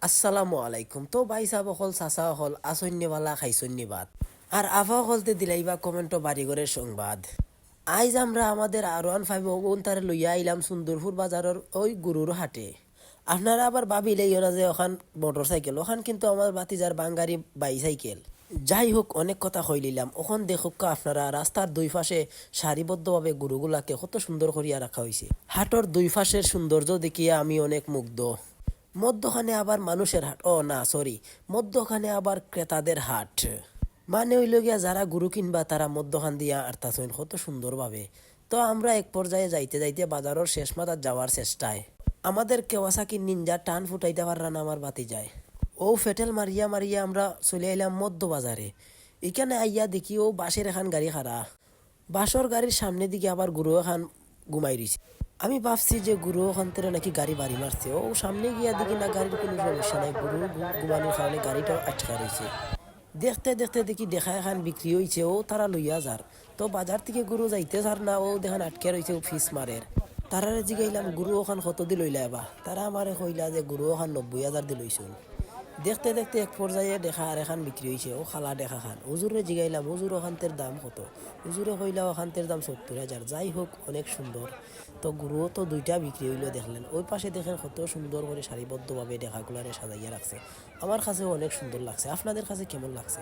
আসসালামু আলাইকুম। তো ভাই সাহেব হল চাচা হল আসন্যবালা খাইছন্যি বাদ আর আফা হলতে দিলাইবা কমেন্ট বাড়িঘরের সংবাদ। আইজ আমরা আমাদের R15 তারে লইয়া আইলাম সুন্দরপুর বাজারের ওই গরুর হাটে। আপনারা আবার ভাবিলেই না যে ওখান মোটর সাইকেল, ওখান কিন্তু আমার বাতিজার বাঙ্গারি বাইসাইকেল। যাই হোক, অনেক কথা কইলিলাম। ওখান দেখুক আপনারা রাস্তার দুই পাশে সারিবদ্ধভাবে গরুগুলাকে কত সুন্দর করিয়া রাখা হয়েছে। হাটর দুই পাশের সৌন্দর্য দেখিয়া আমি অনেক মুগ্ধ। মধ্যখানে আবার মানুষের হাট, ও না সরি, মধ্যখানে আবার ক্রেতাদের হাট। মানে হইল গিয়া যারা গরু কিনবা তারা মধ্যখান দিয়া আর্তাছেন কত সুন্দরভাবে। তো আমরা এক পর্যায়ে যাইতে যাইতে বাজারের শেষ মাথার যাওয়ার চেষ্টায় আমাদের কেওয়াসাকি নিনজা টান ফুটাইতে পাররান আমার বাতি যায়। ও ফেটেল মারিয়া মারিয়া আমরা চলে আইলাম মধ্য বাজারে। এখানে আইয়া দেখি ও বাসের এখান গাড়ি খাড়া। বাসর গাড়ির সামনে দিকে আবার গরু এখান ঘুমাই রইছে। আমি ভাবছি যে গুরু ওখান থেকে নাকি গাড়ি বাড়ি মারছে। ও সামনে গিয়া দেখি না, গাড়ির কোনো সমস্যা নাই, গুরু ঘুমানোর কারণে গাড়িটাও আটকা রয়েছে। দেখতে দেখতে দেখি দেখা এখান বিক্রি হয়েছে, ও তারা লইয়া যার। তো বাজার থেকে গুরু যাইতে যার না, ও দেখান আটকে রয়েছে, ও ফিস মারের। তারারে জিগাইলাম গুরু ওখান কত দি লইলা এবা। তারা আমারে কইলা যে গুরু ওখান 90,000 দি লইছুন। দেখতে দেখতে এক পর্যায়ে দেখা আর এখান বিক্রি হয়েছে, ও খালা দেখা খান। হুজুরে জিগাইলাম হুজুর ওখানতের দাম কত। হুজুরে কইলা ওখানতের দাম 70,000। যাই হোক, অনেক সুন্দর। তো গুরুও তো দুইটা বিক্রি হইলো দেখলেন। ওই পাশে দেখেন কত সুন্দর করে সারিবদ্ধভাবে দেখাগুলারে সাজাইয়া রাখছে। আমার কাছেও অনেক সুন্দর লাগছে। আপনাদের কাছে কেমন লাগছে?